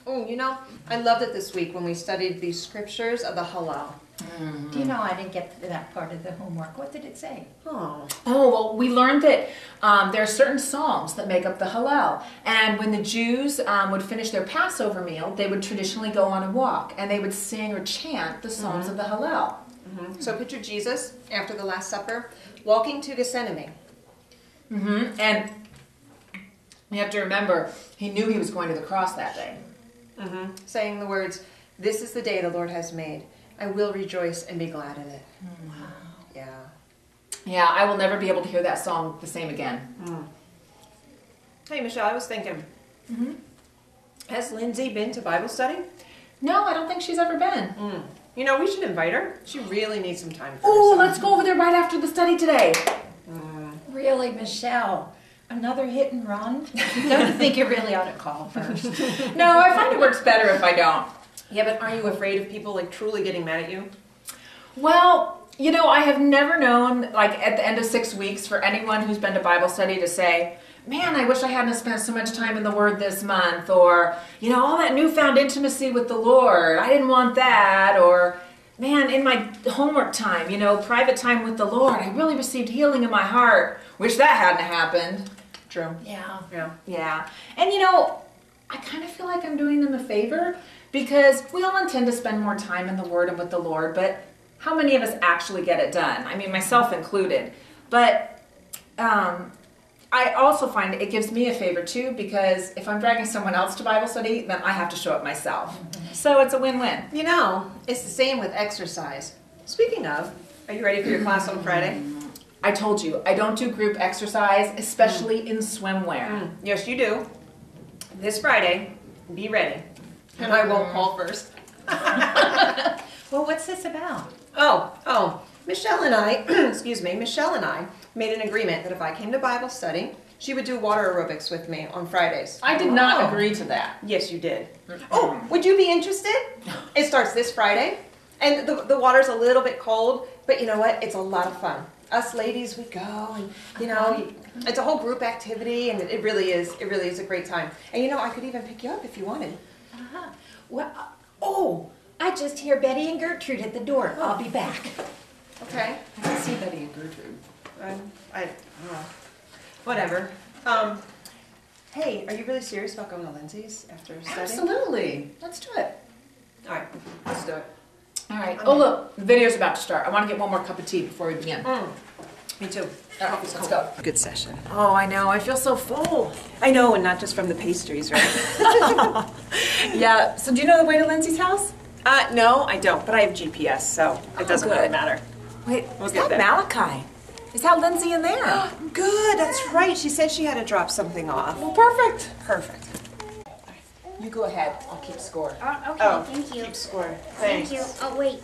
Oh, you know, I loved it this week when we studied the scriptures of the Hallel. Mm-hmm. Do you know, I didn't get to that part of the homework. What did it say? Oh, well, we learned that there are certain psalms that make up the Hallel. And when the Jews would finish their Passover meal, they would traditionally go on a walk, and they would sing or chant the psalms of the Hallel. So picture Jesus, after the Last Supper, walking to Gethsemane. And you have to remember, he knew he was going to the cross that day. Saying the words, "This is the day the Lord has made. I will rejoice and be glad in it." Wow. Yeah. Yeah, I will never be able to hear that song the same again. Hey, Michelle, I was thinking, has Lindsay been to Bible study? No, I don't think she's ever been. You know, we should invite her. She really needs some time for Oh, herself. let's go over there right after the study today. Really, Michelle? Another hit and run? Don't you think you really ought to call first? No, I find it works better if I don't. Yeah, but are you afraid of people like truly getting mad at you? Well, you know, I have never known, like at the end of 6 weeks, for anyone who's been to Bible study to say, "Man, I wish I hadn't spent so much time in the Word this month," or, you know, all that newfound intimacy with the Lord, I didn't want that, or, "Man, in my homework time, you know, private time with the Lord, I really received healing in my heart. Wish that hadn't happened." True. Yeah. Yeah. And you know, I kind of feel like I'm doing them a favor because we all intend to spend more time in the Word and with the Lord, but how many of us actually get it done? I mean, myself included. But I also find it gives me a favor too, because if I'm dragging someone else to Bible study, then I have to show up myself. So it's a win-win. You know, it's the same with exercise. Speaking of, are you ready for your class on Friday? I told you, I don't do group exercise, especially in swimwear. Yes, you do. This Friday, be ready. And I won't call first. Well, what's this about? Oh, Michelle and I, Michelle and I made an agreement that if I came to Bible study, she would do water aerobics with me on Fridays. I did not agree to that. Yes, you did. Oh, would you be interested? It starts this Friday, and the water's a little bit cold, but you know what? It's a lot of fun. Us ladies, we go, and you know, it's a whole group activity, and it really is a great time. And you know, I could even pick you up if you wanted. Well, I just hear Betty and Gertrude at the door. I'll be back. Okay. I can see Betty and Gertrude. Whatever. Hey, are you really serious about going to Lindsay's after studying? Absolutely. Let's do it. All right, let's do it. All right. Oh, look, the video's about to start. I want to get one more cup of tea before we begin. Me too. All right, let's go. Good session. Oh, I know. I feel so full. I know, and not just from the pastries, right? Yeah. So do you know the way to Lindsay's house? No, I don't, but I have GPS, so it doesn't really matter. Wait, is get that Malachi? Is that Lindsay in there? Good, that's right. She said she had to drop something off. Well, perfect. Perfect. You go ahead. I'll keep score. Okay, thank you. Keep score. Thank Thanks. you. Oh, wait.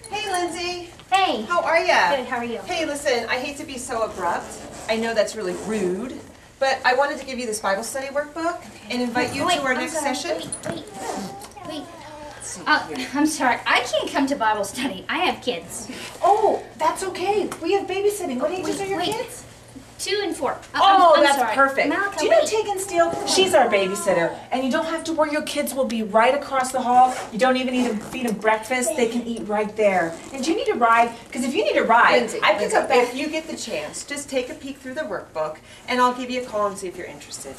Hey, Lindsay. Hey. How are ya? Good, how are you? Hey, listen, I hate to be so abrupt. I know that's really rude, but I wanted to give you this Bible study workbook and invite you Wait, to our I'm next sorry. session. Wait. I'm sorry. I can't come to Bible study. I have kids. Oh, that's okay. We have babysitting. What ages are your wait. kids? 2 and 4. Oh, I'm that's sorry. perfect. Malachi, Do you know wait. Tegan Steele? She's our babysitter. And you don't have to worry, your kids will be right across the hall. You don't even need to feed them breakfast. They can eat right there. And do you need a ride? Because if you need a ride, Lindsay, I pick up that. if you get the chance, just take a peek through the workbook, and I'll give you a call and see if you're interested.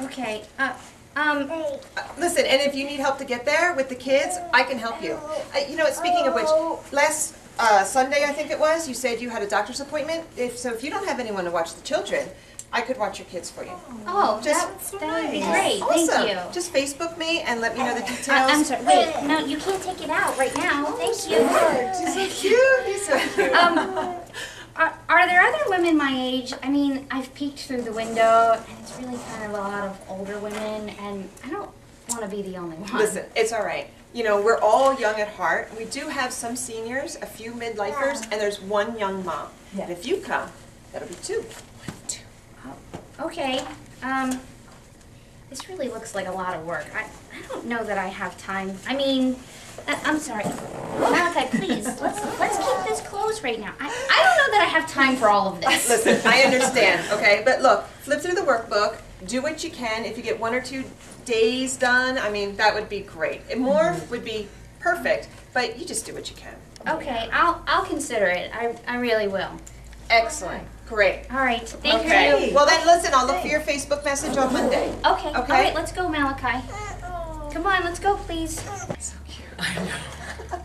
Okay. Listen, and if you need help to get there with the kids, I can help you. You know, speaking of which, last Sunday, I think it was, you said you had a doctor's appointment. If you don't have anyone to watch the children, I could watch your kids for you. Oh, Just- that would be great. Awesome. Thank you. Just Facebook me and let me know the details. I'm sorry. Wait, no, you can't take it out right now. Thank you. She's so cute. He's so cute. Are there other women my age? I mean, I've peeked through the window, and it's really kind of a lot of older women, and I don't want to be the only one. Listen, it's all right. You know, we're all young at heart. We do have some seniors, a few midlifers, and there's one young mom. Yeah. And if you come, that'll be 2. Okay. This really looks like a lot of work. I don't know that I have time. I mean, I'm sorry. Malachi, please, let's keep this closed right now. I don't know that I have time for all of this. Listen, I understand, okay? But look, flip through the workbook. do what you can. If you get 1 or 2 days done, I mean, that would be great. And more would be perfect, but you just do what you can. Okay, I'll consider it. I really will. Excellent. Great. All right, thank Okay. you. Well then, listen, I'll look for your Facebook message on Monday. Okay. Okay. All right, let's go, Malachi. Come on, let's go, please. So cute. I know.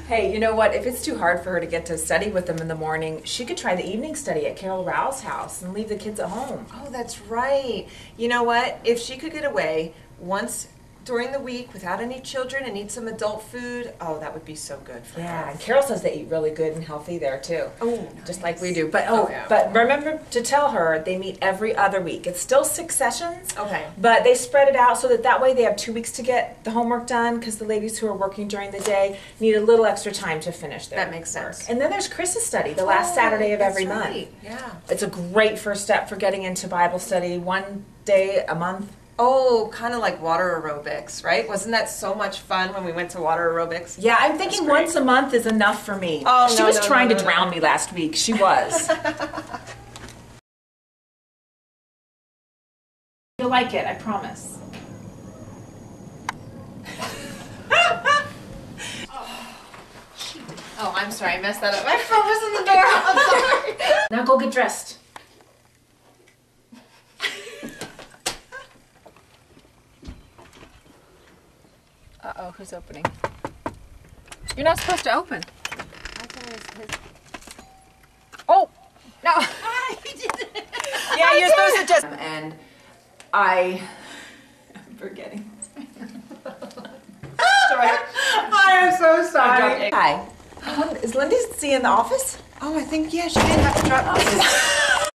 Hey, you know what? If it's too hard for her to get to study with them in the morning, she could try the evening study at Carol Rowe's house and leave the kids at home. Oh, that's right. You know what? If she could get away once during the week without any children and eat some adult food, oh, that would be so good for Yeah, her. and Carol says they eat really good and healthy there too. Oh, Just like we do. Oh, yeah. But remember to tell her they meet every other week. It's still 6 sessions. Okay. But they spread it out so that way they have 2 weeks to get the homework done because the ladies who are working during the day need a little extra time to finish their That makes work. sense. And then there's Chris's study, the last Saturday of every That's month. right. Yeah. It's a great first step for getting into Bible study, 1 day a month. Oh, kind of like water aerobics, right? Wasn't that so much fun when we went to water aerobics? Yeah, I'm thinking once a month is enough for me. Oh, she no, was no, trying no, to no, drown no. me last week. She was. You'll like it, I promise. Oh, I'm sorry, I messed that up. My phone was in the door. I'm sorry. Now go get dressed. Uh-oh, who's opening? You're not supposed to open. Oh! No! Yeah, you're supposed to just. And I am forgetting. I am so sorry. Hi. Is Lindy in the office? Oh, I think, yeah, she did have to drop.